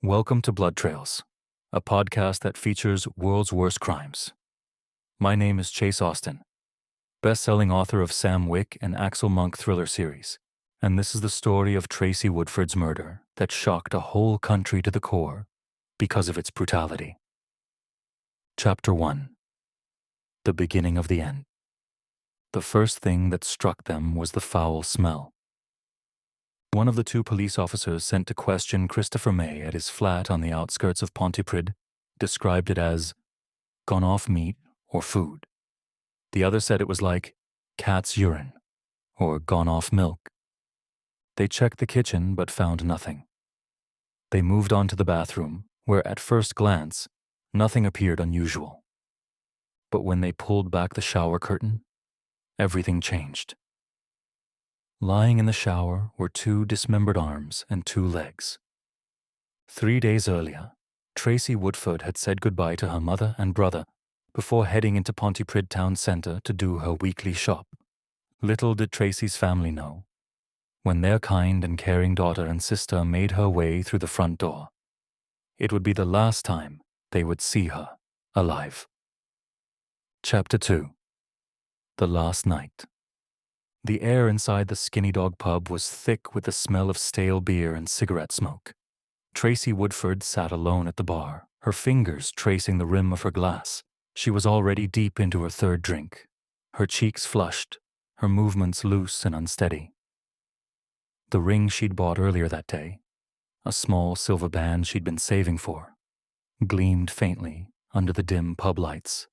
Welcome to Blood Trails, a podcast that features world's worst crimes. My name is Chase Austin, best-selling author of Sam Wick and Axel Monk thriller series, and this is the story of Tracy Woodford's murder that shocked a whole country to the core because of its brutality. Chapter 1. The beginning of the end. The first thing that struck them was the foul smell. One of the two police officers sent to question Christopher May at his flat on the outskirts of Pontypridd described it as gone-off meat or food. The other said it was like cat's urine or gone-off milk. They checked the kitchen but found nothing. They moved on to the bathroom, where at first glance, nothing appeared unusual. But when they pulled back the shower curtain, everything changed. Lying in the shower were two dismembered arms and two legs. 3 days earlier, Tracy Woodford had said goodbye to her mother and brother before heading into Pontypridd town centre to do her weekly shop. Little did Tracy's family know, when their kind and caring daughter and sister made her way through the front door, it would be the last time they would see her alive. Chapter 2. The Last Night. The air inside the Skinny Dog pub was thick with the smell of stale beer and cigarette smoke. Tracy Woodford sat alone at the bar, her fingers tracing the rim of her glass. She was already deep into her third drink, her cheeks flushed, her movements loose and unsteady. The ring she'd bought earlier that day, a small silver band she'd been saving for, gleamed faintly under the dim pub lights.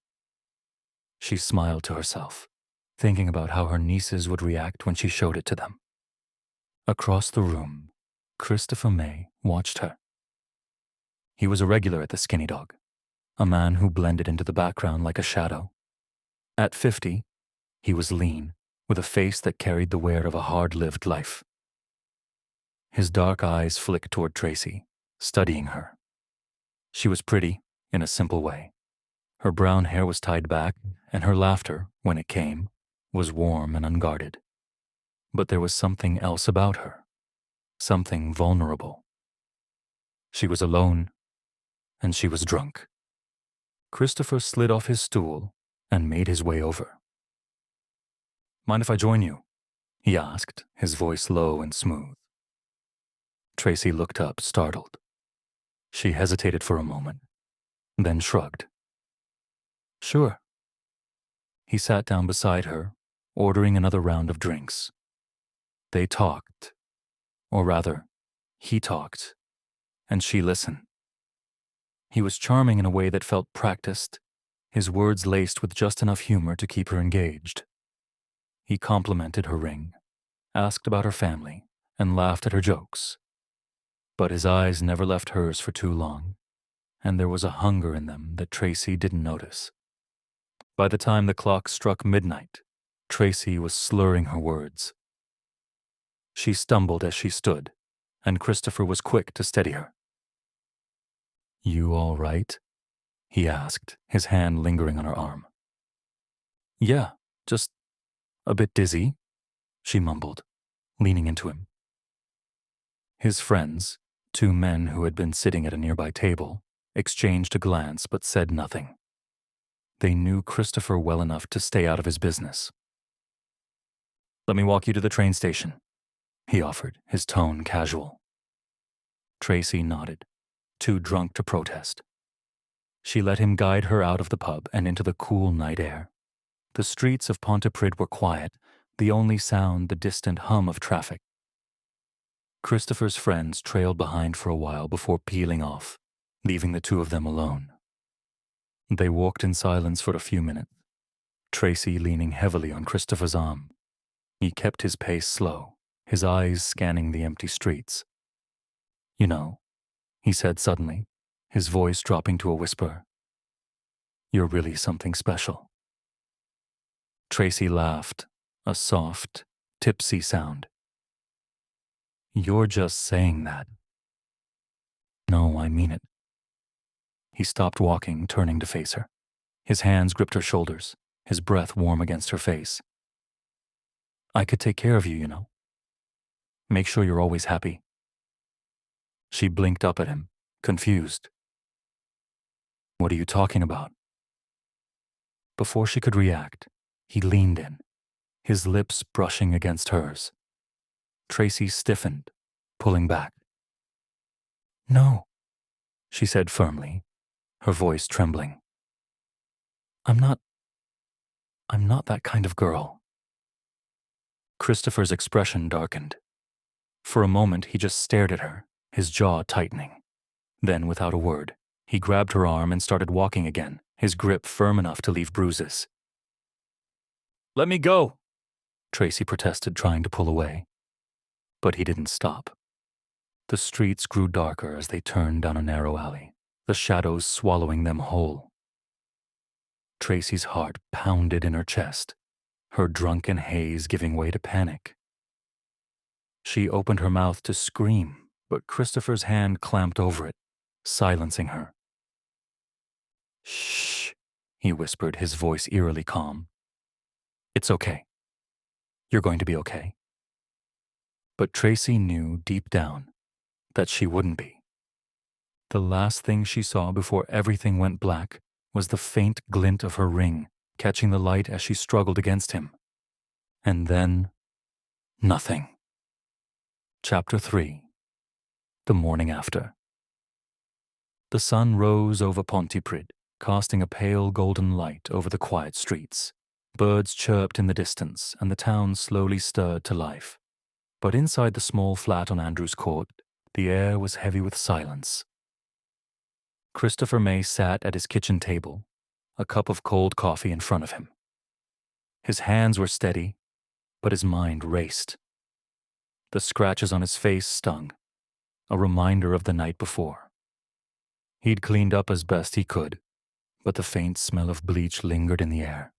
She smiled to herself, thinking about how her nieces would react when she showed it to them. Across the room, Christopher May watched her. He was a regular at the Skinny Dog, a man who blended into the background like a shadow. At 50, he was lean, with a face that carried the wear of a hard-lived life. His dark eyes flicked toward Tracy, studying her. She was pretty, in a simple way. Her brown hair was tied back, and her laughter, when it came, was warm and unguarded. But there was something else about her, something vulnerable. She was alone, and she was drunk. Christopher slid off his stool and made his way over. "Mind if I join you?" he asked, his voice low and smooth. Tracy looked up, startled. She hesitated for a moment, then shrugged. "Sure." He sat down beside her, ordering another round of drinks. They talked, or rather, he talked, and she listened. He was charming in a way that felt practiced, his words laced with just enough humor to keep her engaged. He complimented her ring, asked about her family, and laughed at her jokes. But his eyes never left hers for too long, and there was a hunger in them that Tracy didn't notice. By the time the clock struck midnight, Tracy was slurring her words. She stumbled as she stood, and Christopher was quick to steady her. "You all right?" he asked, his hand lingering on her arm. "Yeah, just a bit dizzy," she mumbled, leaning into him. His friends, two men who had been sitting at a nearby table, exchanged a glance but said nothing. They knew Christopher well enough to stay out of his business. "Let me walk you to the train station," he offered, his tone casual. Tracy nodded, too drunk to protest. She let him guide her out of the pub and into the cool night air. The streets of Pontypridd were quiet, the only sound the distant hum of traffic. Christopher's friends trailed behind for a while before peeling off, leaving the two of them alone. They walked in silence for a few minutes, Tracy leaning heavily on Christopher's arm. He kept his pace slow, his eyes scanning the empty streets. "You know," he said suddenly, his voice dropping to a whisper, "you're really something special." Tracy laughed, a soft, tipsy sound. "You're just saying that." "No, I mean it." He stopped walking, turning to face her. His hands gripped her shoulders, his breath warm against her face. "I could take care of you, you know. Make sure you're always happy." She blinked up at him, confused. "What are you talking about?" Before she could react, he leaned in, his lips brushing against hers. Tracy stiffened, pulling back. "No," she said firmly, her voice trembling. I'm not that kind of girl." Christopher's expression darkened. For a moment, he just stared at her, his jaw tightening. Then, without a word, he grabbed her arm and started walking again, his grip firm enough to leave bruises. "Let me go," Tracy protested, trying to pull away. But he didn't stop. The streets grew darker as they turned down a narrow alley, the shadows swallowing them whole. Tracy's heart pounded in her chest, her drunken haze giving way to panic. She opened her mouth to scream, but Christopher's hand clamped over it, silencing her. "Shh," he whispered, his voice eerily calm. "It's okay. You're going to be okay." But Tracy knew deep down that she wouldn't be. The last thing she saw before everything went black was the faint glint of her ring catching the light as she struggled against him. And then, nothing. Chapter 3. The morning after. The sun rose over Pontypridd, casting a pale golden light over the quiet streets. Birds chirped in the distance, and the town slowly stirred to life. But inside the small flat on Andrews Court, the air was heavy with silence. Christopher May sat at his kitchen table, a cup of cold coffee in front of him. His hands were steady, but his mind raced. The scratches on his face stung, a reminder of the night before. He'd cleaned up as best he could, but the faint smell of bleach lingered in the air,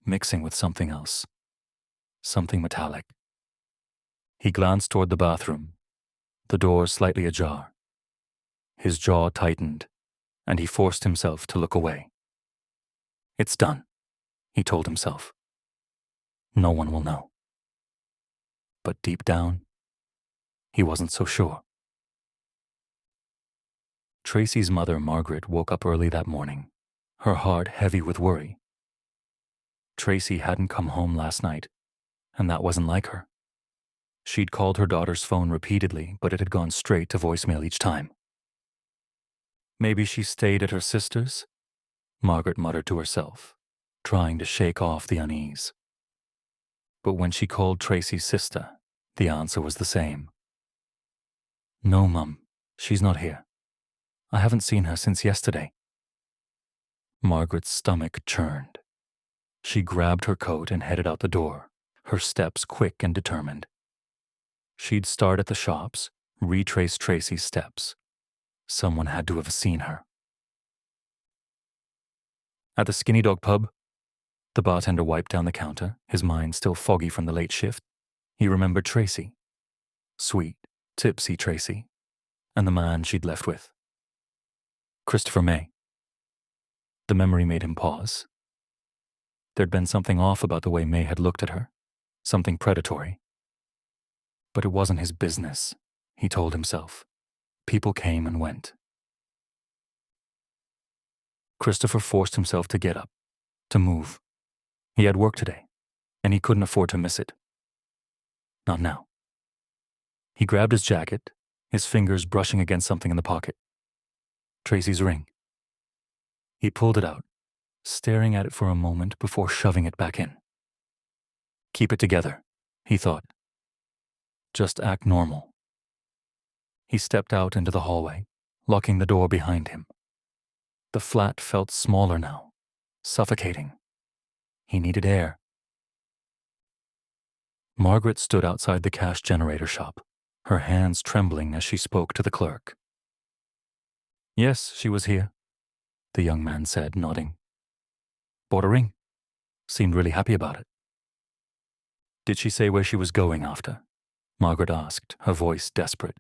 mixing with something else, something metallic. He glanced toward the bathroom, the door slightly ajar. His jaw tightened, and he forced himself to look away. "It's done," he told himself. "No one will know." But deep down, he wasn't so sure. Tracy's mother, Margaret, woke up early that morning, her heart heavy with worry. Tracy hadn't come home last night, and that wasn't like her. She'd called her daughter's phone repeatedly, but it had gone straight to voicemail each time. Maybe she stayed at her sister's? Margaret muttered to herself, trying to shake off the unease. But when she called Tracy's sister, the answer was the same. "No, Mum, she's not here. I haven't seen her since yesterday." Margaret's stomach churned. She grabbed her coat and headed out the door, her steps quick and determined. She'd start at the shops, retrace Tracy's steps. Someone had to have seen her. At the Skinny Dog pub, the bartender wiped down the counter, his mind still foggy from the late shift. He remembered Tracy. Sweet, tipsy Tracy, and the man she'd left with. Christopher May. The memory made him pause. There'd been something off about the way May had looked at her, something predatory. But it wasn't his business, he told himself. People came and went. Christopher forced himself to get up, to move. He had work today, and he couldn't afford to miss it. Not now. He grabbed his jacket, his fingers brushing against something in the pocket. Tracy's ring. He pulled it out, staring at it for a moment before shoving it back in. Keep it together, he thought. Just act normal. He stepped out into the hallway, locking the door behind him. The flat felt smaller now, suffocating. He needed air. Margaret stood outside the cash generator shop, her hands trembling as she spoke to the clerk. "Yes, she was here," the young man said, nodding. "Bought a ring. Seemed really happy about it." "Did she say where she was going after?" Margaret asked, her voice desperate.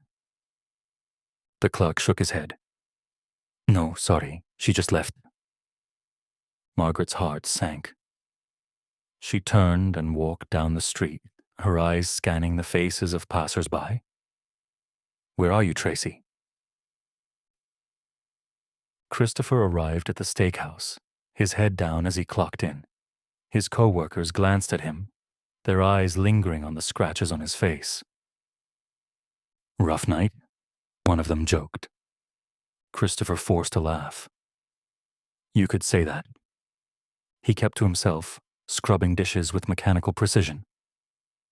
The clerk shook his head. "No, sorry, she just left." Margaret's heart sank. She turned and walked down the street, her eyes scanning the faces of passers-by. "Where are you, Tracy?" Christopher arrived at the steakhouse, his head down as he clocked in. His co-workers glanced at him, their eyes lingering on the scratches on his face. "Rough night?" one of them joked. Christopher forced a laugh. "You could say that." He kept to himself, scrubbing dishes with mechanical precision.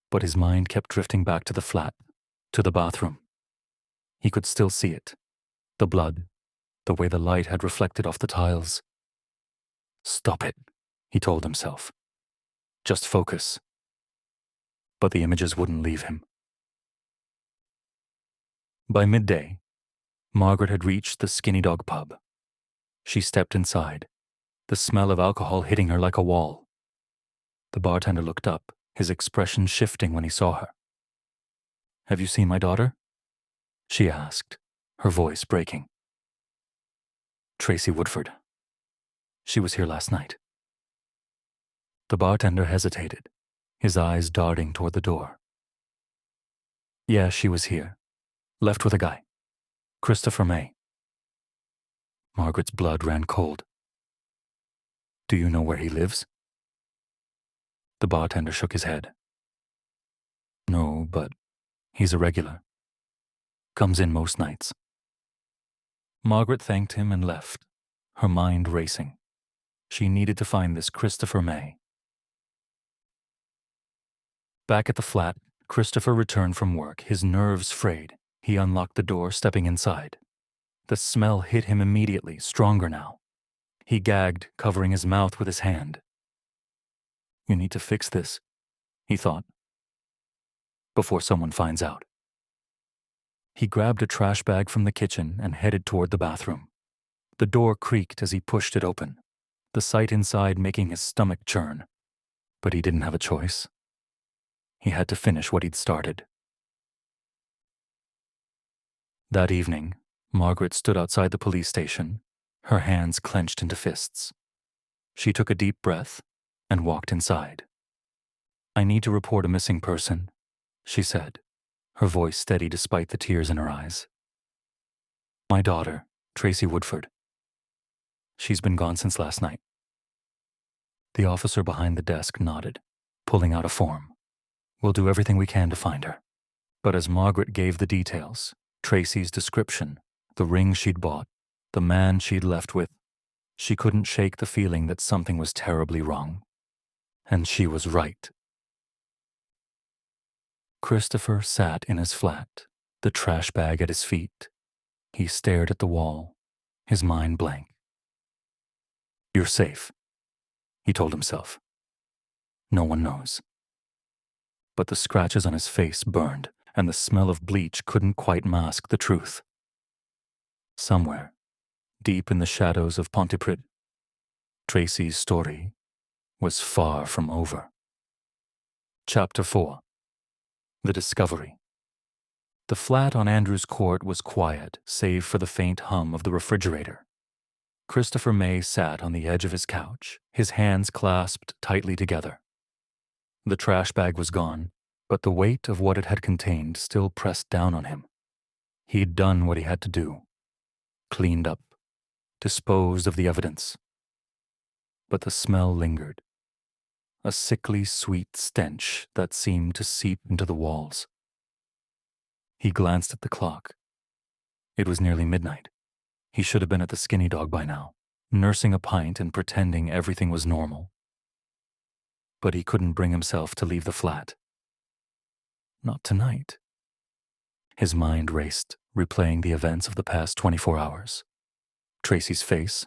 But his mind kept drifting back to the flat, to the bathroom. He could still see it, the blood, the way the light had reflected off the tiles. "Stop it," he told himself. "Just focus." But the images wouldn't leave him. By midday, Margaret had reached the Skinny Dog pub. She stepped inside, the smell of alcohol hitting her like a wall. The bartender looked up, his expression shifting when he saw her. "Have you seen my daughter?" she asked, her voice breaking. "Tracy Woodford. She was here last night." The bartender hesitated, his eyes darting toward the door. "Yeah, she was here. Left with a guy. Christopher May." Margaret's blood ran cold. "Do you know where he lives?" The bartender shook his head. "No, but he's a regular. Comes in most nights." Margaret thanked him and left, her mind racing. She needed to find this Christopher May. Back at the flat, Christopher returned from work, his nerves frayed. He unlocked the door, stepping inside. The smell hit him immediately, stronger now. He gagged, covering his mouth with his hand. "You need to fix this," he thought, "before someone finds out." He grabbed a trash bag from the kitchen and headed toward the bathroom. The door creaked as he pushed it open, the sight inside making his stomach churn. But he didn't have a choice. He had to finish what he'd started. That evening, Margaret stood outside the police station, her hands clenched into fists. She took a deep breath and walked inside. "I need to report a missing person," she said, her voice steady despite the tears in her eyes. "My daughter, Tracy Woodford. She's been gone since last night." The officer behind the desk nodded, pulling out a form. "We'll do everything we can to find her." But as Margaret gave the details, Tracy's description, the ring she'd bought, the man she'd left with, she couldn't shake the feeling that something was terribly wrong. And she was right. Christopher sat in his flat, the trash bag at his feet. He stared at the wall, his mind blank. "You're safe," he told himself. "No one knows." But the scratches on his face burned, and the smell of bleach couldn't quite mask the truth. Somewhere, deep in the shadows of Pontypridd, Tracy's story was far from over. Chapter 4. The Discovery. The flat on Andrews Court was quiet, save for the faint hum of the refrigerator. Christopher May sat on the edge of his couch, his hands clasped tightly together. The trash bag was gone, but the weight of what it had contained still pressed down on him. He'd done what he had to do. Cleaned up, disposed of the evidence. But the smell lingered. A sickly sweet stench that seemed to seep into the walls. He glanced at the clock. It was nearly midnight. He should have been at the Skinny Dog by now, nursing a pint and pretending everything was normal. But he couldn't bring himself to leave the flat. Not tonight. His mind raced, replaying the events of the past 24 hours. Tracy's face,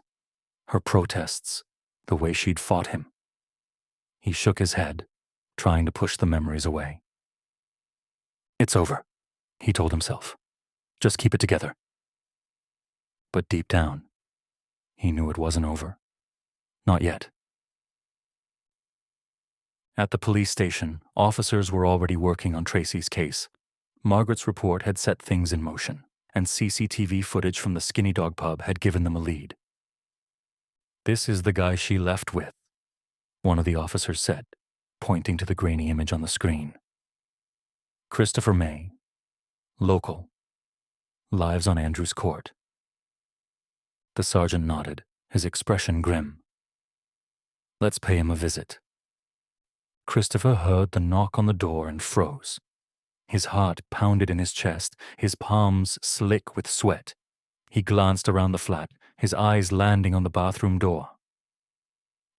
her protests, the way she'd fought him. He shook his head, trying to push the memories away. "It's over," he told himself. "Just keep it together." But deep down, he knew it wasn't over. Not yet. At the police station, officers were already working on Tracy's case. Margaret's report had set things in motion, and CCTV footage from the Skinny Dog pub had given them a lead. "This is the guy she left with," one of the officers said, pointing to the grainy image on the screen. "Christopher May. Local. Lives on Andrews Court." The sergeant nodded, his expression grim. Let's pay him a visit. Christopher heard the knock on the door and froze. His heart pounded in his chest, his palms slick with sweat. He glanced around the flat, his eyes landing on the bathroom door.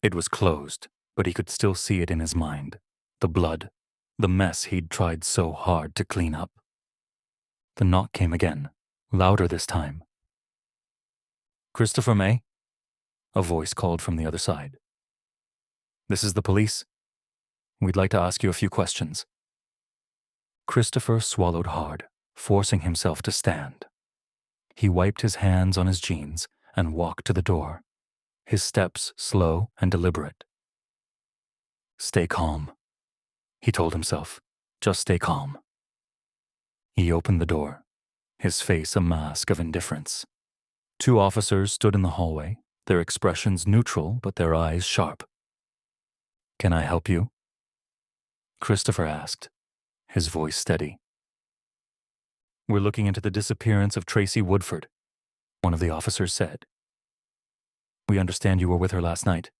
It was closed, but he could still see it in his mind. The blood, the mess he'd tried so hard to clean up. The knock came again, louder this time. Christopher May? A voice called from the other side. This is the police. We'd like to ask you a few questions. Christopher swallowed hard, forcing himself to stand. He wiped his hands on his jeans and walked to the door, his steps slow and deliberate. Stay calm, he told himself. Just stay calm. He opened the door, his face a mask of indifference. 2 officers stood in the hallway, their expressions neutral but their eyes sharp. Can I help you? Christopher asked, his voice steady. We're looking into the disappearance of Tracy Woodford, one of the officers said. We understand you were with her last night.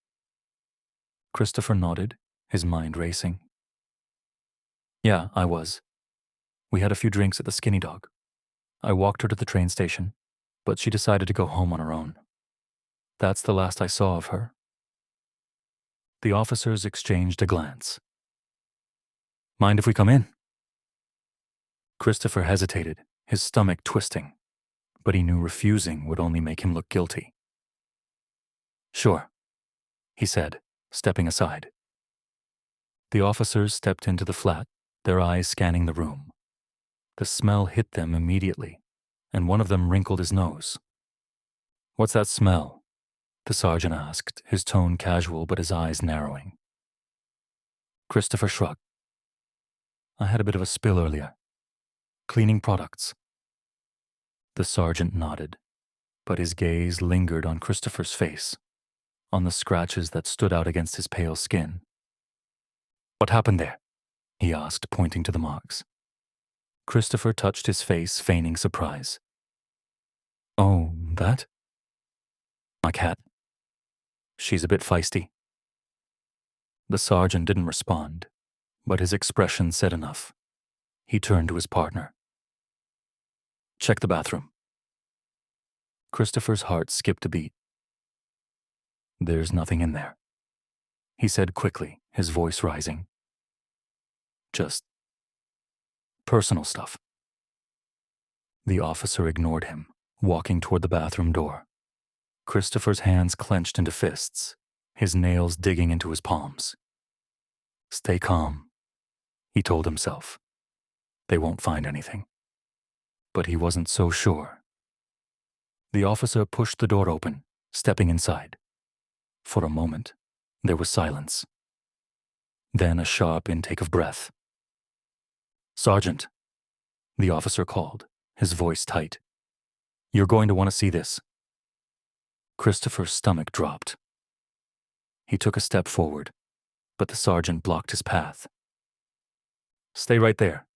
Christopher nodded, his mind racing. Yeah, I was. We had a few drinks at the Skinny Dog. I walked her to the train station, but she decided to go home on her own. That's the last I saw of her. The officers exchanged a glance. Mind if we come in? Christopher hesitated, his stomach twisting, but he knew refusing would only make him look guilty. Sure, he said, stepping aside. The officers stepped into the flat, their eyes scanning the room. The smell hit them immediately, and one of them wrinkled his nose. What's that smell? The sergeant asked, his tone casual but his eyes narrowing. Christopher shrugged. I had a bit of a spill earlier. Cleaning products. The sergeant nodded, but his gaze lingered on Christopher's face, on the scratches that stood out against his pale skin. What happened there? He asked, pointing to the marks. Christopher touched his face, feigning surprise. Oh, that? My cat. She's a bit feisty. The sergeant didn't respond, but his expression said enough. He turned to his partner. Check the bathroom. Christopher's heart skipped a beat. There's nothing in there, he said quickly, his voice rising. Just personal stuff. The officer ignored him, walking toward the bathroom door. Christopher's hands clenched into fists, his nails digging into his palms. Stay calm, he told himself. They won't find anything. But he wasn't so sure. The officer pushed the door open, stepping inside. For a moment, there was silence. Then a sharp intake of breath. Sergeant, the officer called, his voice tight. You're going to want to see this. Christopher's stomach dropped. He took a step forward, but the sergeant blocked his path. Stay right there,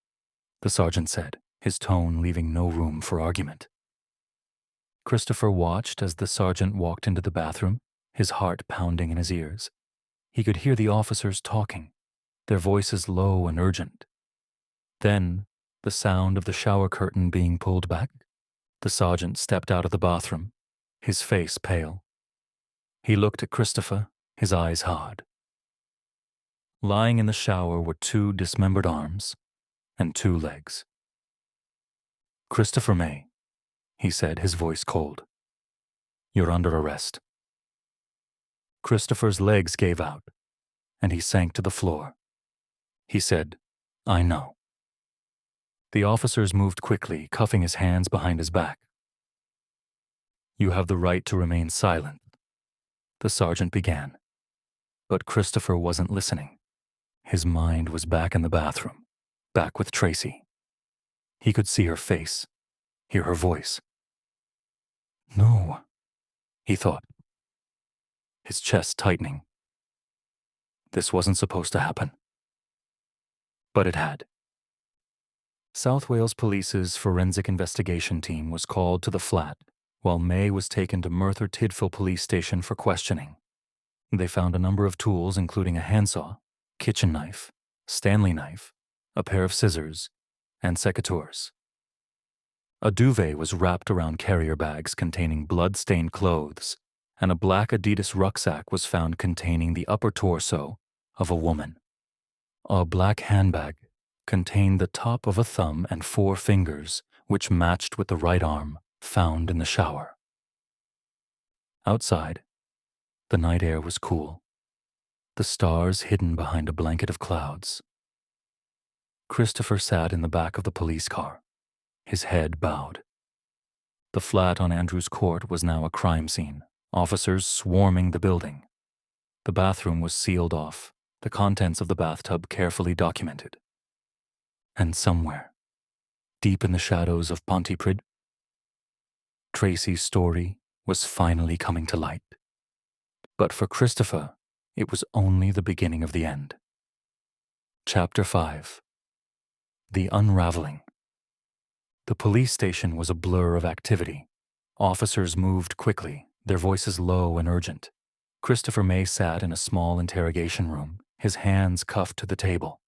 the sergeant said, his tone leaving no room for argument. Christopher watched as the sergeant walked into the bathroom, his heart pounding in his ears. He could hear the officers talking, their voices low and urgent. Then, the sound of the shower curtain being pulled back. The sergeant stepped out of the bathroom, his face pale. He looked at Christopher, his eyes hard. Lying in the shower were 2 dismembered arms and 2 legs. Christopher May, he said, his voice cold. You're under arrest. Christopher's legs gave out, and he sank to the floor. He said, I know. The officers moved quickly, cuffing his hands behind his back. You have the right to remain silent, the sergeant began. But Christopher wasn't listening. His mind was back in the bathroom, back with Tracy. He could see her face, hear her voice. No, he thought, his chest tightening. This wasn't supposed to happen. But it had. South Wales Police's forensic investigation team was called to the flat while May was taken to Merthyr Tydfil police station for questioning. They found a number of tools including a handsaw, kitchen knife, Stanley knife, a pair of scissors, and secateurs. A duvet was wrapped around carrier bags containing blood-stained clothes, and a black Adidas rucksack was found containing the upper torso of a woman. A black handbag contained the top of a thumb and 4 fingers, which matched with the right arm found in the shower. Outside, the night air was cool, the stars hidden behind a blanket of clouds. Christopher sat in the back of the police car, his head bowed. The flat on Andrews Court was now a crime scene, officers swarming the building. The bathroom was sealed off, the contents of the bathtub carefully documented. And somewhere, deep in the shadows of Pontypridd, Tracy's story was finally coming to light. But for Christopher, it was only the beginning of the end. Chapter 5. The Unraveling. The police station was a blur of activity. Officers moved quickly, their voices low and urgent. Christopher May sat in a small interrogation room, his hands cuffed to the table.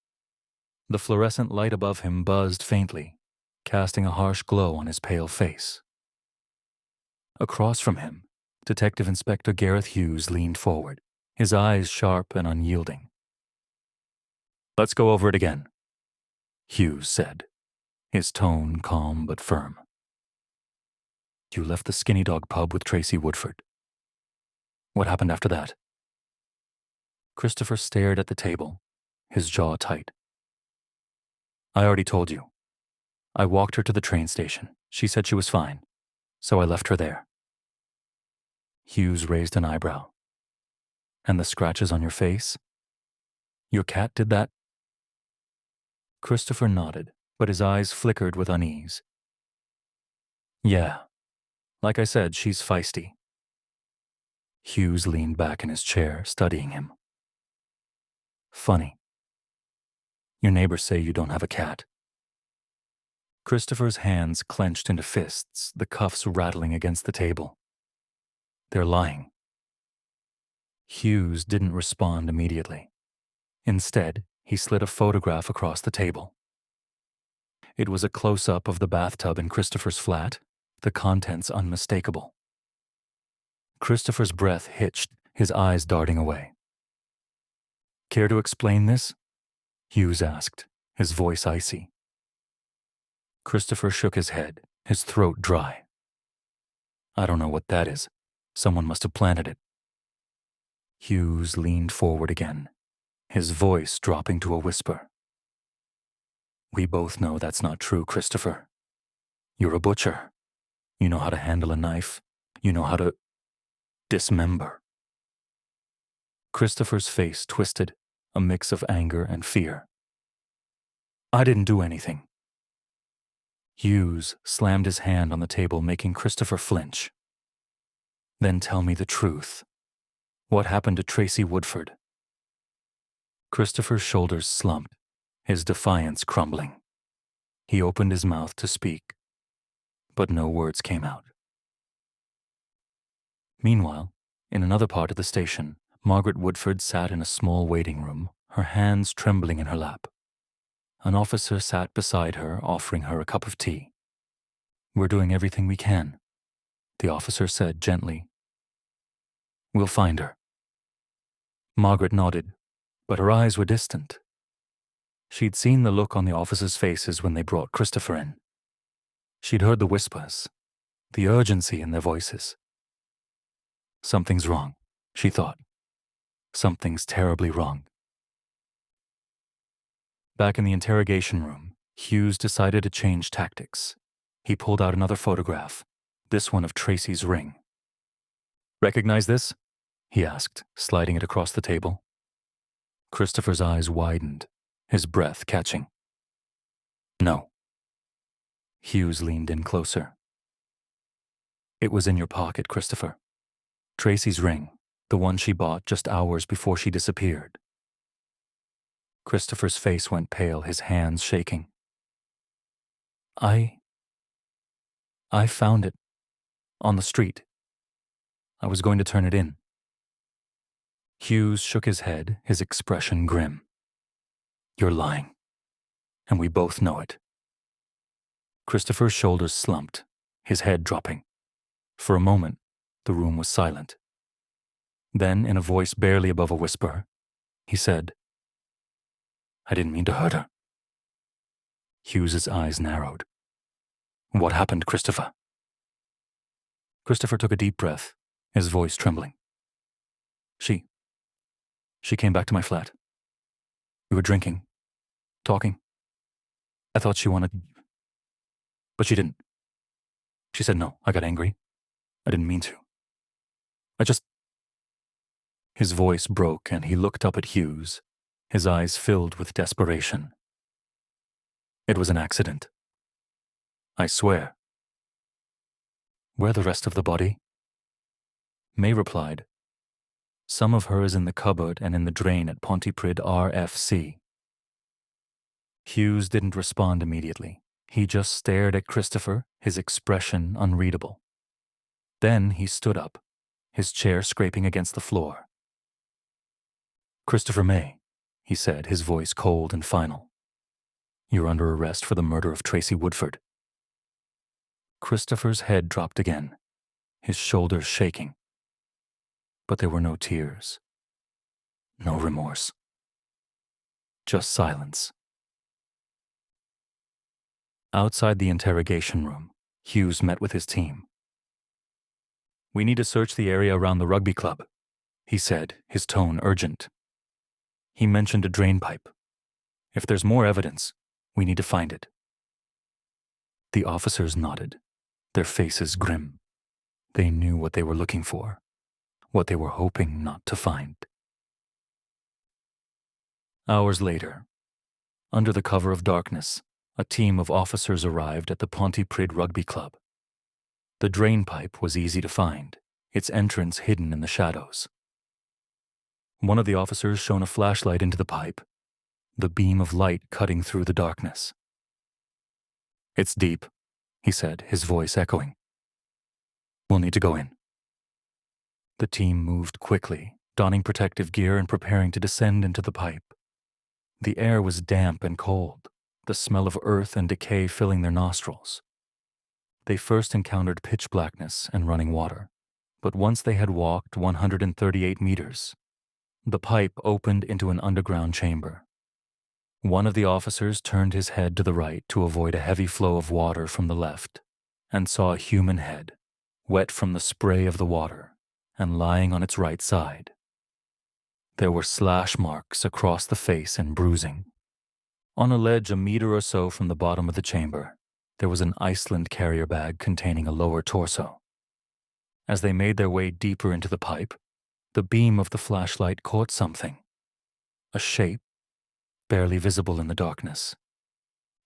The fluorescent light above him buzzed faintly, casting a harsh glow on his pale face. Across from him, Detective Inspector Gareth Hughes leaned forward, his eyes sharp and unyielding. "Let's go over it again," Hughes said, his tone calm but firm. "You left the Skinny Dog pub with Tracy Woodford. What happened after that?" Christopher stared at the table, his jaw tight. "I already told you. I walked her to the train station. She said she was fine, so I left her there." Hughes raised an eyebrow. "And the scratches on your face? Your cat did that?" Christopher nodded, but his eyes flickered with unease. "Yeah. Like I said, she's feisty." Hughes leaned back in his chair, studying him. "Funny. Your neighbors say you don't have a cat." Christopher's hands clenched into fists, the cuffs rattling against the table. "They're lying." Hughes didn't respond immediately. Instead, he slid a photograph across the table. It was a close-up of the bathtub in Christopher's flat, the contents unmistakable. Christopher's breath hitched, his eyes darting away. "Care to explain this?" Hughes asked, his voice icy. Christopher shook his head, his throat dry. "I don't know what that is. Someone must have planted it." Hughes leaned forward again, his voice dropping to a whisper. "We both know that's not true, Christopher. You're a butcher. You know how to handle a knife. You know how to dismember." Christopher's face twisted, a mix of anger and fear. "I didn't do anything." Hughes slammed his hand on the table, making Christopher flinch. "Then tell me the truth. What happened to Tracy Woodford?" Christopher's shoulders slumped, his defiance crumbling. He opened his mouth to speak, but no words came out. Meanwhile, in another part of the station, Margaret Woodford sat in a small waiting room, her hands trembling in her lap. An officer sat beside her, offering her a cup of tea. "We're doing everything we can," the officer said gently. "We'll find her." Margaret nodded, but her eyes were distant. She'd seen the look on the officers' faces when they brought Christopher in. She'd heard the whispers, the urgency in their voices. Something's wrong, she thought. Something's terribly wrong. Back in the interrogation room, Hughes decided to change tactics. He pulled out another photograph, this one of Tracy's ring. "Recognize this?" he asked, sliding it across the table. Christopher's eyes widened, his breath catching. "No." Hughes leaned in closer. "It was in your pocket, Christopher. Tracy's ring, the one she bought just hours before she disappeared." Christopher's face went pale, his hands shaking. I found it On the street. I was going to turn it in. Hughes shook his head, his expression grim. You're lying, and we both know it. Christopher's shoulders slumped, his head dropping. For a moment, the room was silent. Then, in a voice barely above a whisper, he said, I didn't mean to hurt her. Hughes's eyes narrowed. What happened, Christopher? Christopher took a deep breath, his voice trembling. She came back to my flat. We were drinking, talking. I thought she wanted, but she didn't. She said no. I got angry. I didn't mean to. His voice broke and he looked up at Hughes, his eyes filled with desperation. It was an accident. I swear. Where the rest of the body? May replied, some of her is in the cupboard and in the drain at Pontypridd RFC. Hughes didn't respond immediately. He just stared at Christopher, his expression unreadable. Then he stood up, his chair scraping against the floor. Christopher May, he said, his voice cold and final. You're under arrest for the murder of Tracy Woodford. Christopher's head dropped again, his shoulders shaking. But there were no tears, no remorse, just silence. Outside the interrogation room, Hughes met with his team. We need to search the area around the rugby club, he said, his tone urgent. He mentioned a drain pipe. If there's more evidence, we need to find it. The officers nodded, their faces grim. They knew what they were looking for, what they were hoping not to find. Hours later, under the cover of darkness, a team of officers arrived at the Pontypridd Rugby Club. The drain pipe was easy to find, its entrance hidden in the shadows. One of the officers shone a flashlight into the pipe, the beam of light cutting through the darkness. It's deep, he said, his voice echoing. We'll need to go in. The team moved quickly, donning protective gear and preparing to descend into the pipe. The air was damp and cold, the smell of earth and decay filling their nostrils. They first encountered pitch blackness and running water, but once they had walked 138 meters, the pipe opened into an underground chamber. One of the officers turned his head to the right to avoid a heavy flow of water from the left, and saw a human head, wet from the spray of the water, and lying on its right side. There were slash marks across the face and bruising. On a ledge a meter or so from the bottom of the chamber, there was an Iceland carrier bag containing a lower torso. As they made their way deeper into the pipe, the beam of the flashlight caught something, a shape, barely visible in the darkness.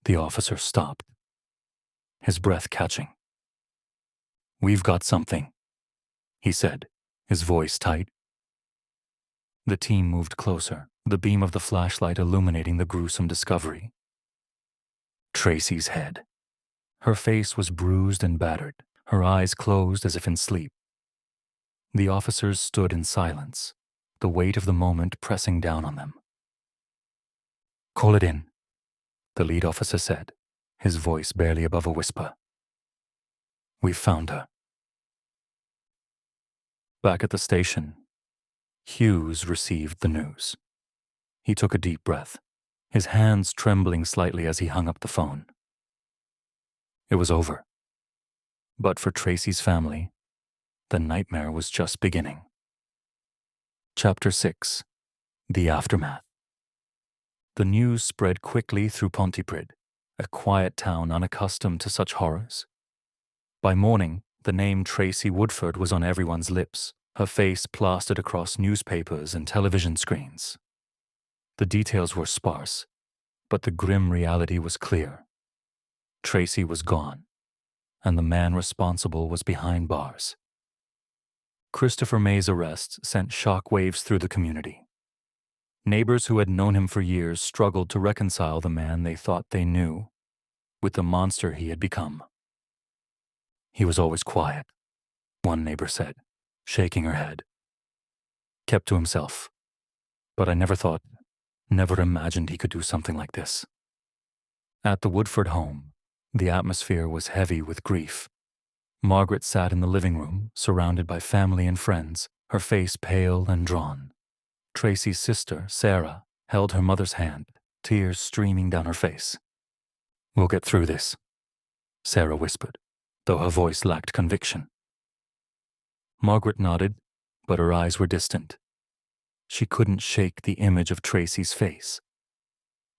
The officer stopped, his breath catching. We've got something, he said, his voice tight. The team moved closer, the beam of the flashlight illuminating the gruesome discovery. Tracy's head. Her face was bruised and battered, her eyes closed as if in sleep. The officers stood in silence, the weight of the moment pressing down on them. Call it in, the lead officer said, his voice barely above a whisper. We've found her. Back at the station, Hughes received the news. He took a deep breath, his hands trembling slightly as he hung up the phone. It was over. But for Tracy's family, the nightmare was just beginning. Chapter 6. The Aftermath. The news spread quickly through Pontypridd, a quiet town unaccustomed to such horrors. By morning, the name Tracy Woodford was on everyone's lips, her face plastered across newspapers and television screens. The details were sparse, but the grim reality was clear. Tracy was gone, and the man responsible was behind bars. Christopher May's arrest sent shock waves through the community. Neighbors who had known him for years struggled to reconcile the man they thought they knew with the monster he had become. He was always quiet, one neighbor said, shaking her head. Kept to himself. But I never imagined he could do something like this. At the Woodford home, the atmosphere was heavy with grief. Margaret sat in the living room, surrounded by family and friends, her face pale and drawn. Tracy's sister, Sarah, held her mother's hand, tears streaming down her face. "We'll get through this," Sarah whispered, though her voice lacked conviction. Margaret nodded, but her eyes were distant. She couldn't shake the image of Tracy's face,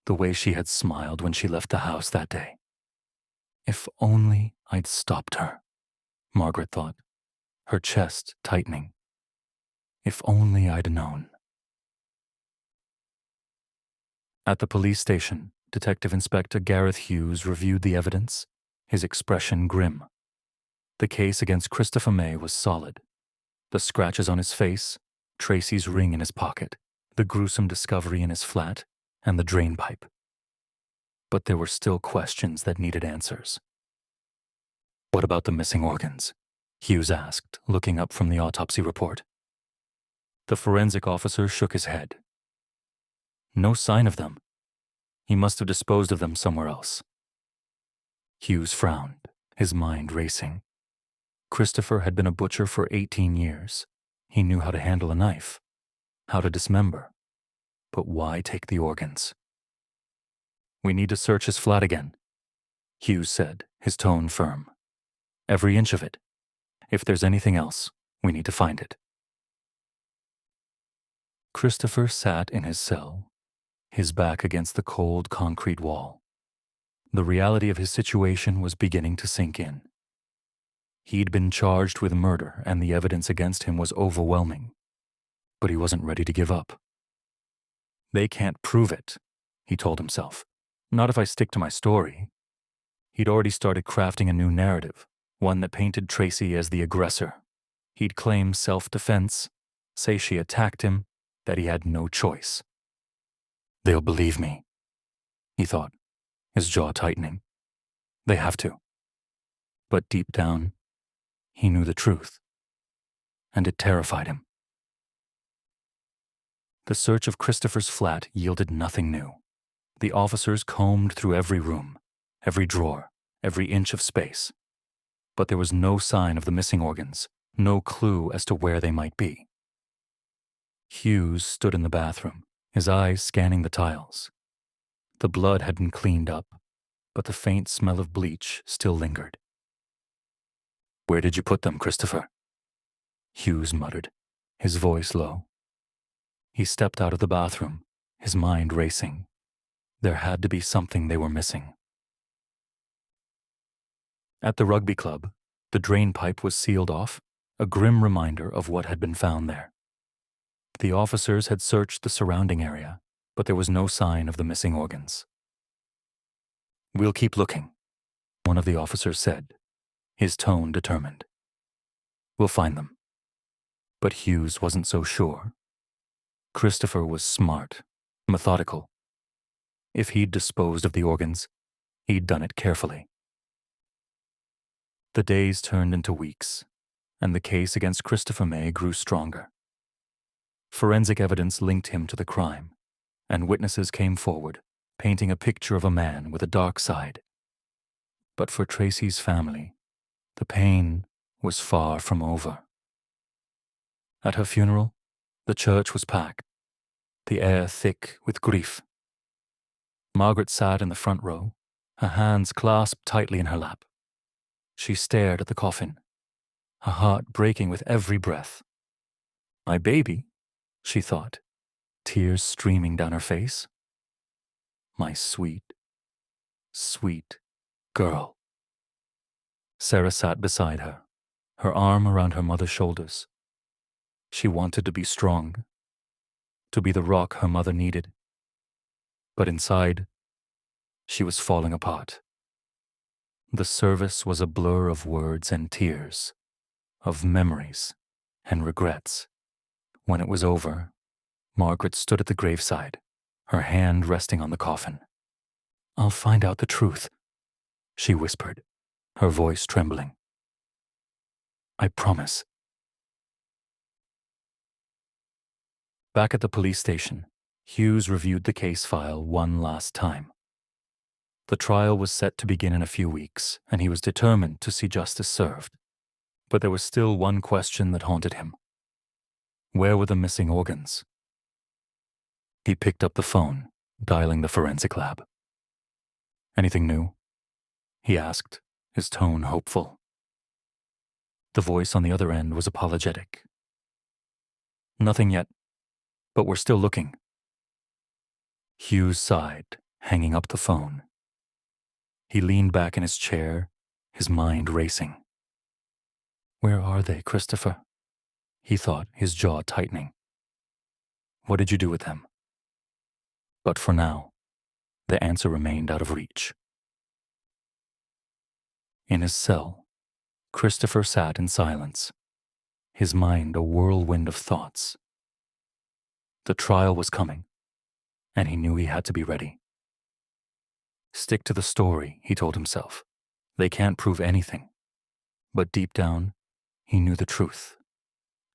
the way she had smiled when she left the house that day. If only I'd stopped her, Margaret thought, her chest tightening. If only I'd known. At the police station, Detective Inspector Gareth Hughes reviewed the evidence, his expression grim. The case against Christopher May was solid. The scratches on his face, Tracy's ring in his pocket, the gruesome discovery in his flat, and the drain pipe. But there were still questions that needed answers. "What about the missing organs?" Hughes asked, looking up from the autopsy report. The forensic officer shook his head. "No sign of them. He must have disposed of them somewhere else." Hughes frowned, his mind racing. Christopher had been a butcher for 18 years. He knew how to handle a knife, how to dismember. But why take the organs? "We need to search his flat again," Hughes said, his tone firm. "Every inch of it. If there's anything else, we need to find it." Christopher sat in his cell, his back against the cold concrete wall. The reality of his situation was beginning to sink in. He'd been charged with murder, and the evidence against him was overwhelming. But he wasn't ready to give up. "They can't prove it," he told himself. "Not if I stick to my story." He'd already started crafting a new narrative, one that painted Tracy as the aggressor. He'd claim self-defense, say she attacked him, that he had no choice. "They'll believe me," he thought, his jaw tightening. "They have to." But deep down, he knew the truth, and it terrified him. The search of Christopher's flat yielded nothing new. The officers combed through every room, every drawer, every inch of space. But there was no sign of the missing organs, no clue as to where they might be. Hughes stood in the bathroom, his eyes scanning the tiles. The blood had been cleaned up, but the faint smell of bleach still lingered. "Where did you put them, Christopher?" Hughes muttered, his voice low. He stepped out of the bathroom, his mind racing. There had to be something they were missing. At the rugby club, the drain pipe was sealed off, a grim reminder of what had been found there. The officers had searched the surrounding area, but there was no sign of the missing organs. "We'll keep looking," one of the officers said, his tone determined. "We'll find them." But Hughes wasn't so sure. Christopher was smart, methodical. If he'd disposed of the organs, he'd done it carefully. The days turned into weeks, and the case against Christopher May grew stronger. Forensic evidence linked him to the crime, and witnesses came forward, painting a picture of a man with a dark side. But for Tracy's family, the pain was far from over. At her funeral, the church was packed, the air thick with grief. Margaret sat in the front row, her hands clasped tightly in her lap. She stared at the coffin, her heart breaking with every breath. "My baby," she thought, tears streaming down her face. "My sweet, sweet girl." Sarah sat beside her, her arm around her mother's shoulders. She wanted to be strong, to be the rock her mother needed. But inside, she was falling apart. The service was a blur of words and tears, of memories and regrets. When it was over, Margaret stood at the graveside, her hand resting on the coffin. "I'll find out the truth," she whispered, her voice trembling. I promise. Back at the police station, Hughes reviewed the case file one last time. The trial was set to begin in a few weeks, and he was determined to see justice served. But there was still one question that haunted him. Where were the missing organs? He picked up the phone, dialing the forensic lab. Anything new? He asked, his tone hopeful. The voice on the other end was apologetic. Nothing yet, but we're still looking. Hughes sighed, hanging up the phone. He leaned back in his chair, his mind racing. Where are they, Christopher? He thought, his jaw tightening. What did you do with them? But for now, the answer remained out of reach. In his cell, Christopher sat in silence, his mind a whirlwind of thoughts. The trial was coming, and he knew he had to be ready. Stick to the story, he told himself. They can't prove anything. But deep down, he knew the truth,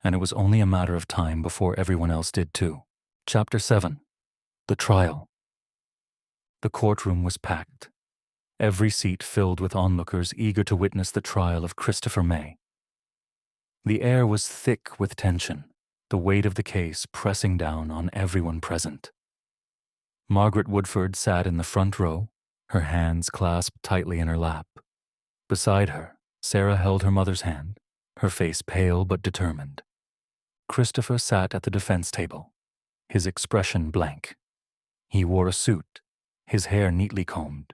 and it was only a matter of time before everyone else did too. Chapter 7. The Trial. The courtroom was packed, every seat filled with onlookers eager to witness the trial of Christopher May. The air was thick with tension, the weight of the case pressing down on everyone present. Margaret Woodford sat in the front row, her hands clasped tightly in her lap. Beside her, Sarah held her mother's hand, her face pale but determined. Christopher sat at the defense table, his expression blank. He wore a suit, his hair neatly combed.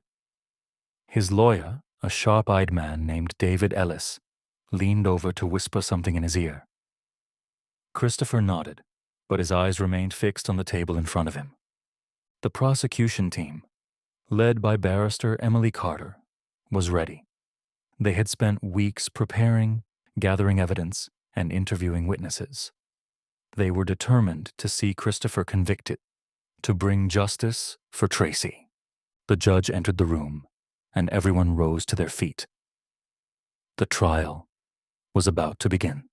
His lawyer, a sharp-eyed man named David Ellis, leaned over to whisper something in his ear. Christopher nodded, but his eyes remained fixed on the table in front of him. The prosecution team, led by barrister Emily Carter, was ready. They had spent weeks preparing, gathering evidence, and interviewing witnesses. They were determined to see Christopher convicted, to bring justice for Tracy. The judge entered the room, and everyone rose to their feet. The trial was about to begin.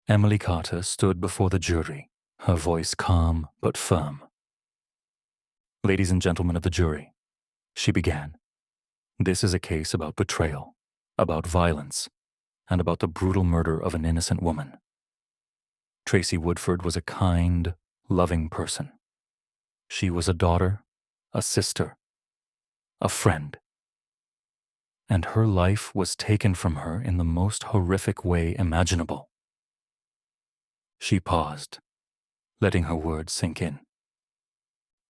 Emily Carter stood before the jury, her voice calm but firm. Ladies and gentlemen of the jury, she began. This is a case about betrayal, about violence, and about the brutal murder of an innocent woman. Tracy Woodford was a kind, loving person. She was a daughter, a sister, a friend. And her life was taken from her in the most horrific way imaginable. She paused, letting her words sink in.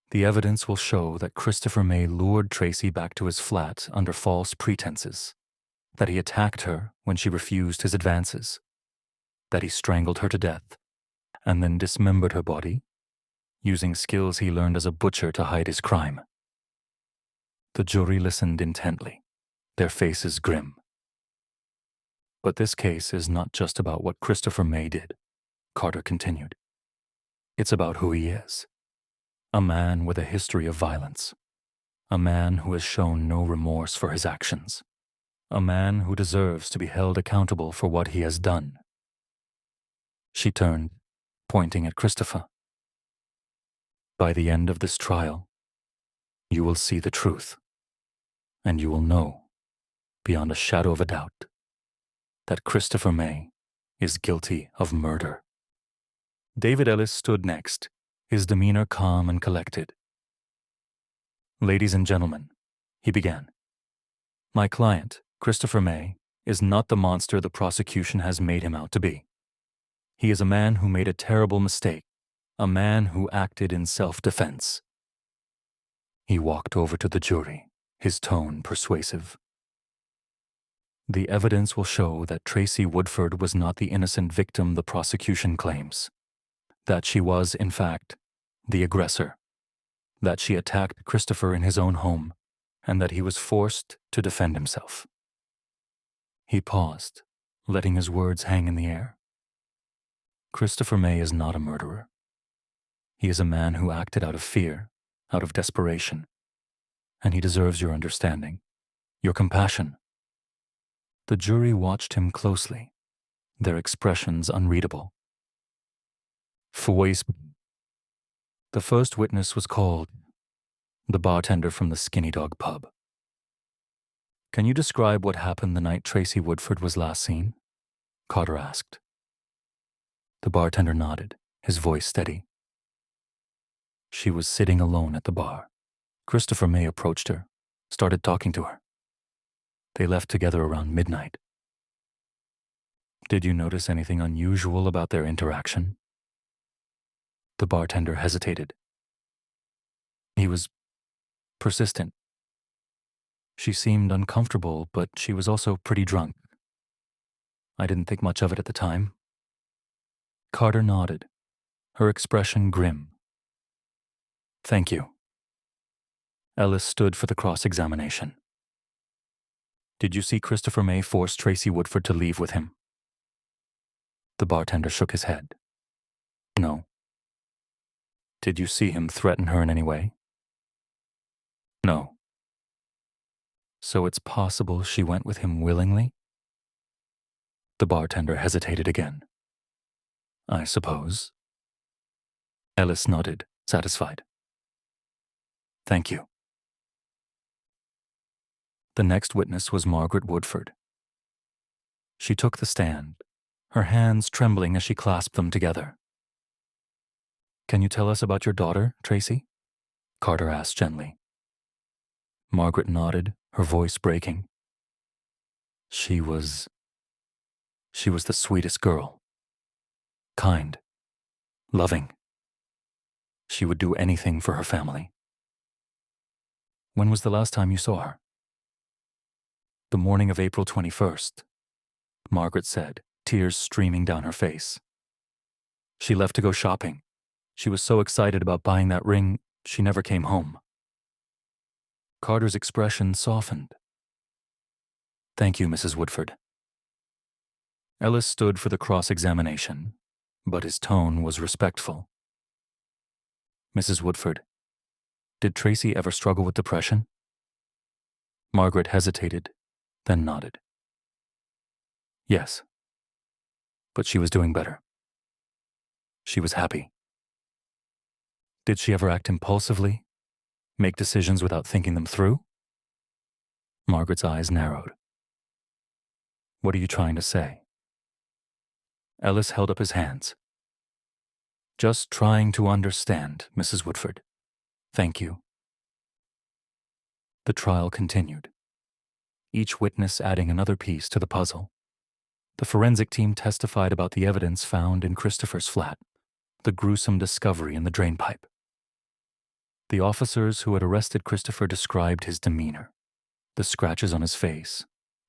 The evidence will show that Christopher May lured Tracy back to his flat under false pretenses, that he attacked her when she refused his advances, that he strangled her to death, and then dismembered her body, using skills he learned as a butcher to hide his crime. The jury listened intently, their faces grim. But this case is not just about what Christopher May did, Carter continued. It's about who he is. A man with a history of violence. A man who has shown no remorse for his actions. A man who deserves to be held accountable for what he has done. She turned, pointing at Christopher. By the end of this trial, you will see the truth, and you will know, beyond a shadow of a doubt, that Christopher May is guilty of murder. David Ellis stood next, his demeanor calm and collected. Ladies and gentlemen, he began. My client, Christopher May, is not the monster the prosecution has made him out to be. He is a man who made a terrible mistake, a man who acted in self-defense. He walked over to the jury, his tone persuasive. The evidence will show that Tracy Woodford was not the innocent victim the prosecution claims. That she was, in fact, the aggressor. That she attacked Christopher in his own home, and that he was forced to defend himself. He paused, letting his words hang in the air. Christopher May is not a murderer. He is a man who acted out of fear, out of desperation, and he deserves your understanding, your compassion. The jury watched him closely, their expressions unreadable. Voice. The first witness was called the bartender from the Skinny Dog pub. Can you describe what happened the night Tracy Woodford was last seen? Carter asked. The bartender nodded, his voice steady. She was sitting alone at the bar. Christopher May approached her, started talking to her. They left together around midnight. Did you notice anything unusual about their interaction? The bartender hesitated. He was persistent. She seemed uncomfortable, but she was also pretty drunk. I didn't think much of it at the time. Carter nodded, her expression grim. Thank you. Ellis stood for the cross-examination. Did you see Christopher May force Tracy Woodford to leave with him? The bartender shook his head. No. Did you see him threaten her in any way? No. So it's possible she went with him willingly? The bartender hesitated again. I suppose. Ellis nodded, satisfied. Thank you. The next witness was Margaret Woodford. She took the stand, her hands trembling as she clasped them together. Can you tell us about your daughter, Tracy? Carter asked gently. Margaret nodded, her voice breaking. She was the sweetest girl. Kind. Loving. She would do anything for her family. When was the last time you saw her? The morning of April 21st, Margaret said, tears streaming down her face. She left to go shopping. She was so excited about buying that ring, she never came home. Carter's expression softened. Thank you, Mrs. Woodford. Ellis stood for the cross-examination, but his tone was respectful. Mrs. Woodford, did Tracy ever struggle with depression? Margaret hesitated, then nodded. Yes. But she was doing better. She was happy. Did she ever act impulsively? Make decisions without thinking them through? Margaret's eyes narrowed. What are you trying to say? Ellis held up his hands. Just trying to understand, Mrs. Woodford. Thank you. The trial continued, each witness adding another piece to the puzzle. The forensic team testified about the evidence found in Christopher's flat, the gruesome discovery in the drainpipe. The officers who had arrested Christopher described his demeanor, the scratches on his face,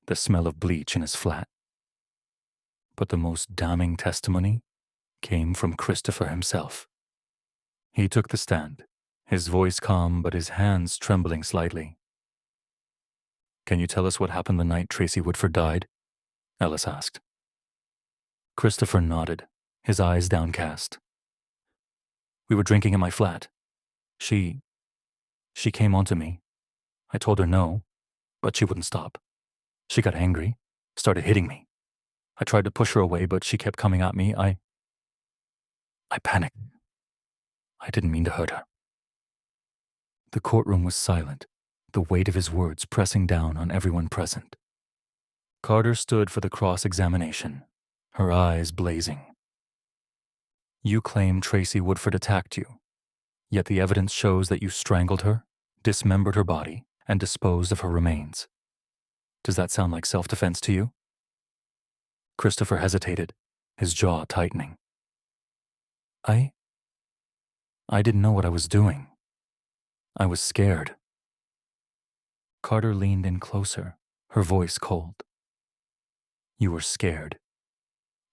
the smell of bleach in his flat. But the most damning testimony came from Christopher himself. He took the stand, his voice calm but his hands trembling slightly. Can you tell us what happened the night Tracy Woodford died? Ellis asked. Christopher nodded, his eyes downcast. We were drinking in my flat. She came onto me. I told her no, but she wouldn't stop. She got angry, started hitting me. I tried to push her away, but she kept coming at me. I panicked. I didn't mean to hurt her. The courtroom was silent, the weight of his words pressing down on everyone present. Carter stood for the cross-examination, her eyes blazing. You claim Tracy Woodford attacked you, yet the evidence shows that you strangled her, dismembered her body, and disposed of her remains. Does that sound like self-defense to you? Christopher hesitated, his jaw tightening. I didn't know what I was doing. I was scared. Carter leaned in closer, her voice cold. You were scared,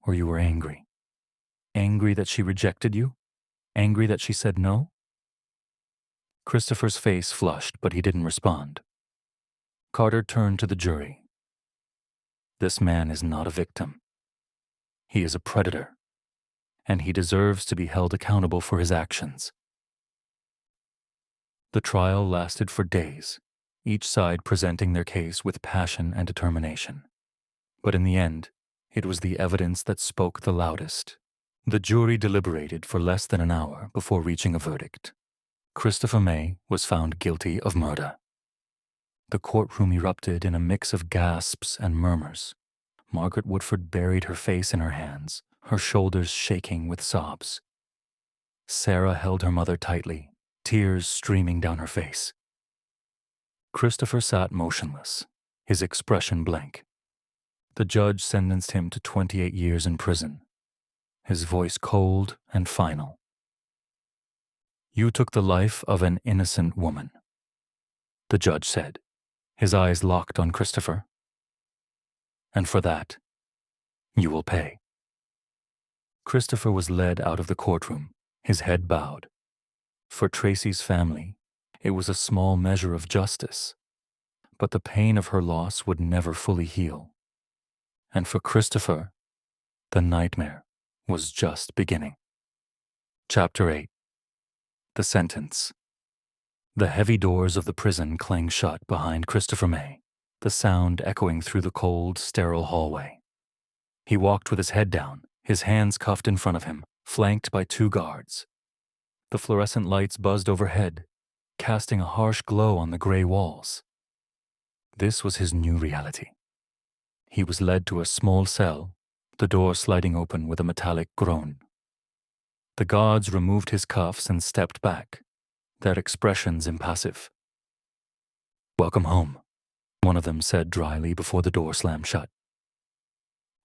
or you were angry. Angry that she rejected you? Angry that she said no? Christopher's face flushed, but he didn't respond. Carter turned to the jury. This man is not a victim. He is a predator, and he deserves to be held accountable for his actions. The trial lasted for days, each side presenting their case with passion and determination. But in the end, it was the evidence that spoke the loudest. The jury deliberated for less than an hour before reaching a verdict. Christopher May was found guilty of murder. The courtroom erupted in a mix of gasps and murmurs. Margaret Woodford buried her face in her hands, her shoulders shaking with sobs. Sarah held her mother tightly, tears streaming down her face. Christopher sat motionless, his expression blank. The judge sentenced him to 28 years in prison, his voice cold and final. "You took the life of an innocent woman," the judge said, his eyes locked on Christopher. "And for that, you will pay." Christopher was led out of the courtroom, his head bowed. For Tracy's family, it was a small measure of justice, but the pain of her loss would never fully heal. And for Christopher, the nightmare was just beginning. Chapter 8. The Sentence. The heavy doors of the prison clanged shut behind Christopher May, the sound echoing through the cold, sterile hallway. He walked with his head down, his hands cuffed in front of him, flanked by 2 guards. The fluorescent lights buzzed overhead, casting a harsh glow on the gray walls. This was his new reality. He was led to a small cell, the door sliding open with a metallic groan. The guards removed his cuffs and stepped back, their expressions impassive. "Welcome home," one of them said dryly before the door slammed shut.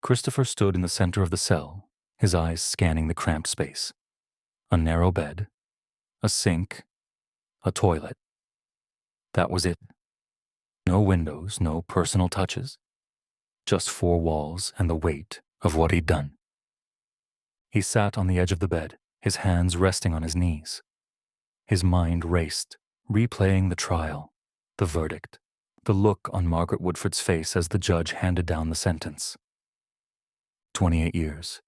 Christopher stood in the center of the cell, his eyes scanning the cramped space. A narrow bed, a sink, a toilet. That was it. No windows, no personal touches. Just 4 walls and the weight of what he'd done. He sat on the edge of the bed, his hands resting on his knees. His mind raced, replaying the trial, the verdict, the look on Margaret Woodford's face as the judge handed down the sentence. 28 years.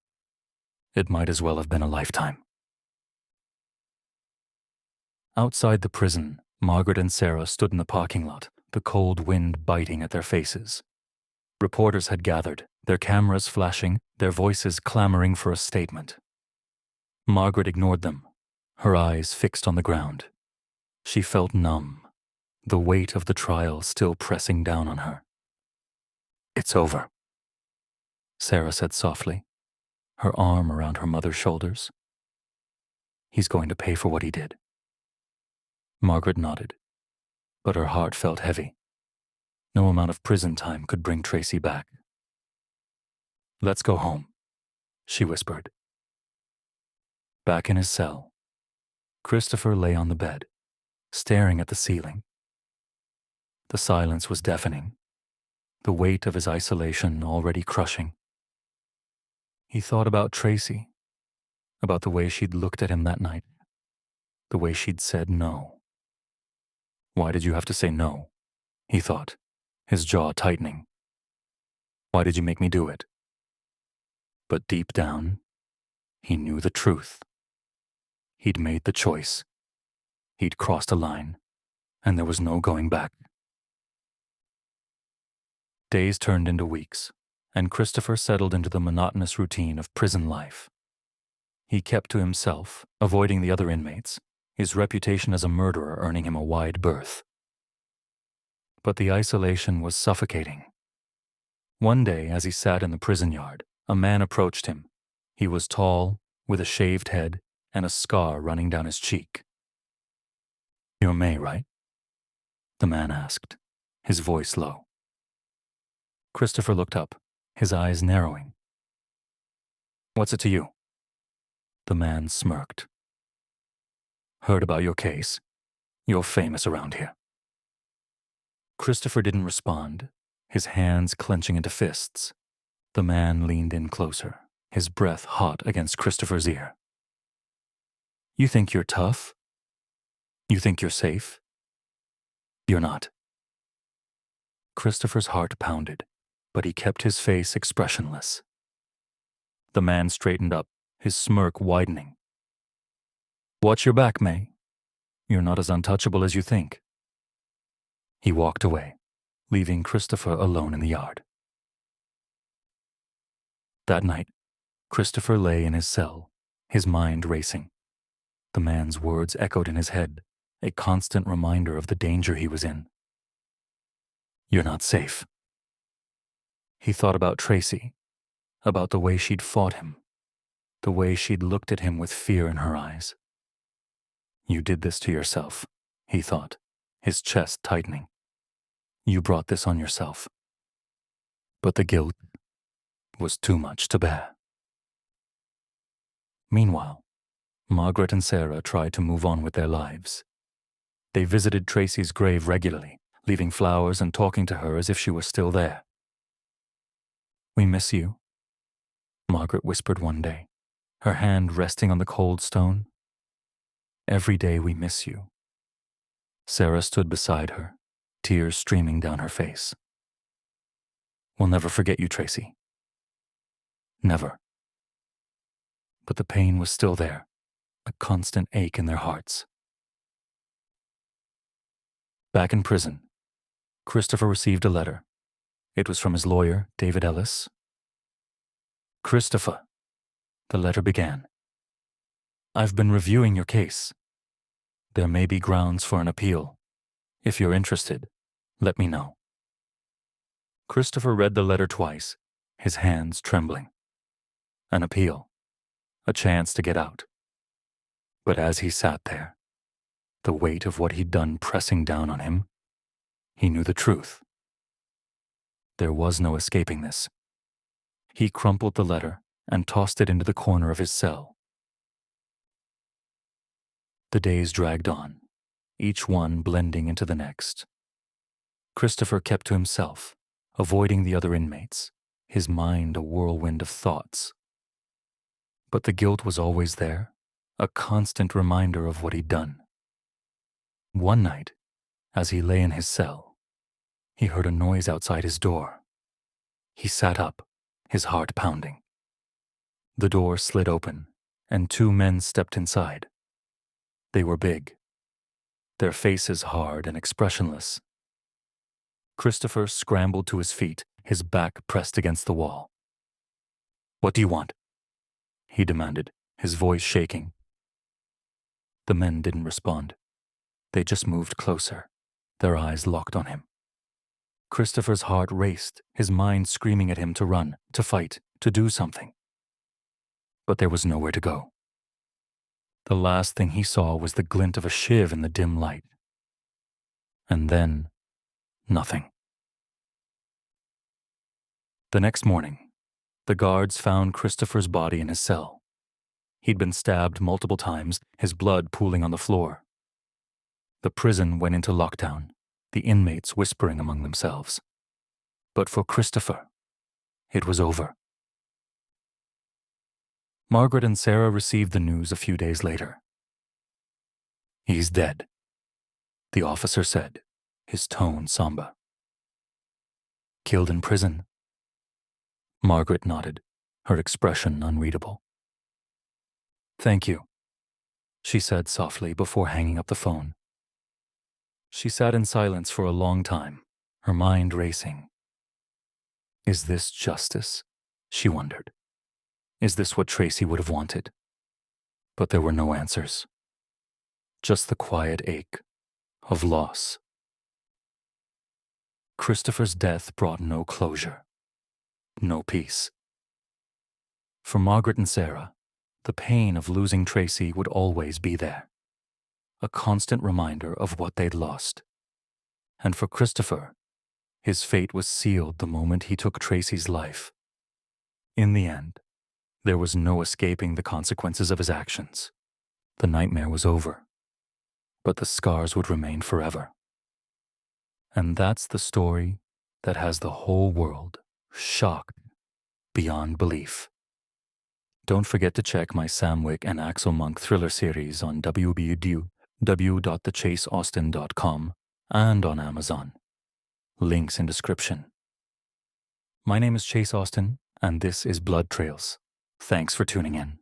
It might as well have been a lifetime. Outside the prison, Margaret and Sarah stood in the parking lot, the cold wind biting at their faces. Reporters had gathered, their cameras flashing, their voices clamoring for a statement. Margaret ignored them, her eyes fixed on the ground. She felt numb, the weight of the trial still pressing down on her. "It's over," Sarah said softly, her arm around her mother's shoulders. "He's going to pay for what he did." Margaret nodded, but her heart felt heavy. No amount of prison time could bring Tracy back. "Let's go home," she whispered. Back in his cell, Christopher lay on the bed, staring at the ceiling. The silence was deafening, the weight of his isolation already crushing. He thought about Tracy, about the way she'd looked at him that night, the way she'd said no. "Why did you have to say no?" he thought, his jaw tightening. "Why did you make me do it?" But deep down, he knew the truth. He'd made the choice. He'd crossed a line, and there was no going back. Days turned into weeks, and Christopher settled into the monotonous routine of prison life. He kept to himself, avoiding the other inmates, his reputation as a murderer earning him a wide berth. But the isolation was suffocating. One day, as he sat in the prison yard, a man approached him. He was tall, with a shaved head and a scar running down his cheek. "You're May, right?" the man asked, his voice low. Christopher looked up, his eyes narrowing. "What's it to you?" The man smirked. "Heard about your case. You're famous around here." Christopher didn't respond, his hands clenching into fists. The man leaned in closer, his breath hot against Christopher's ear. "You think you're tough? You think you're safe? You're not." Christopher's heart pounded, but he kept his face expressionless. The man straightened up, his smirk widening. "Watch your back, May. You're not as untouchable as you think." He walked away, leaving Christopher alone in the yard. That night, Christopher lay in his cell, his mind racing. The man's words echoed in his head, a constant reminder of the danger he was in. "You're not safe." He thought about Tracey, about the way she'd fought him, the way she'd looked at him with fear in her eyes. "You did this to yourself," he thought, his chest tightening. "You brought this on yourself." But the guilt was too much to bear. Meanwhile, Margaret and Sarah tried to move on with their lives. They visited Tracey's grave regularly, leaving flowers and talking to her as if she was still there. "We miss you," Margaret whispered one day, her hand resting on the cold stone. "Every day we miss you." Sarah stood beside her, tears streaming down her face. "We'll never forget you, Tracey." Never. But the pain was still there, a constant ache in their hearts. Back in prison, Christopher received a letter. It was from his lawyer, David Ellis. "Christopher," the letter began, "I've been reviewing your case. There may be grounds for an appeal. If you're interested, let me know." Christopher read the letter twice, his hands trembling. An appeal, a chance to get out. But as he sat there, the weight of what he'd done pressing down on him, he knew the truth. There was no escaping this. He crumpled the letter and tossed it into the corner of his cell. The days dragged on, each one blending into the next. Christopher kept to himself, avoiding the other inmates, his mind a whirlwind of thoughts. But the guilt was always there, a constant reminder of what he'd done. One night, as he lay in his cell, he heard a noise outside his door. He sat up, his heart pounding. The door slid open, and two men stepped inside. They were big, their faces hard and expressionless. Christopher scrambled to his feet, his back pressed against the wall. "What do you want?" he demanded, his voice shaking. The men didn't respond. They just moved closer, their eyes locked on him. Christopher's heart raced, his mind screaming at him to run, to fight, to do something. But there was nowhere to go. The last thing he saw was the glint of a shiv in the dim light. And then, nothing. The next morning, the guards found Christopher's body in his cell. He'd been stabbed multiple times, his blood pooling on the floor. The prison went into lockdown, the inmates whispering among themselves. But for Christopher, it was over. Margaret and Sarah received the news a few days later. "He's dead," the officer said, his tone somber. "Killed in prison?" Margaret nodded, her expression unreadable. "Thank you," she said softly before hanging up the phone. She sat in silence for a long time, her mind racing. Is this justice? She wondered. Is this what Tracey would have wanted? But there were no answers. Just the quiet ache of loss. Christopher's death brought no closure, no peace. For Margaret and Sarah, the pain of losing Tracey would always be there, a constant reminder of what they'd lost. And for Christopher, his fate was sealed the moment he took Tracey's life. In the end, there was no escaping the consequences of his actions. The nightmare was over, but the scars would remain forever. And that's the story that has the whole world shocked beyond belief. Don't forget to check my Sam Wick and Axel Monk thriller series on www.thechaseaustin.com and on Amazon. Links in description. My name is Chase Austin, and this is Blood Trails. Thanks for tuning in.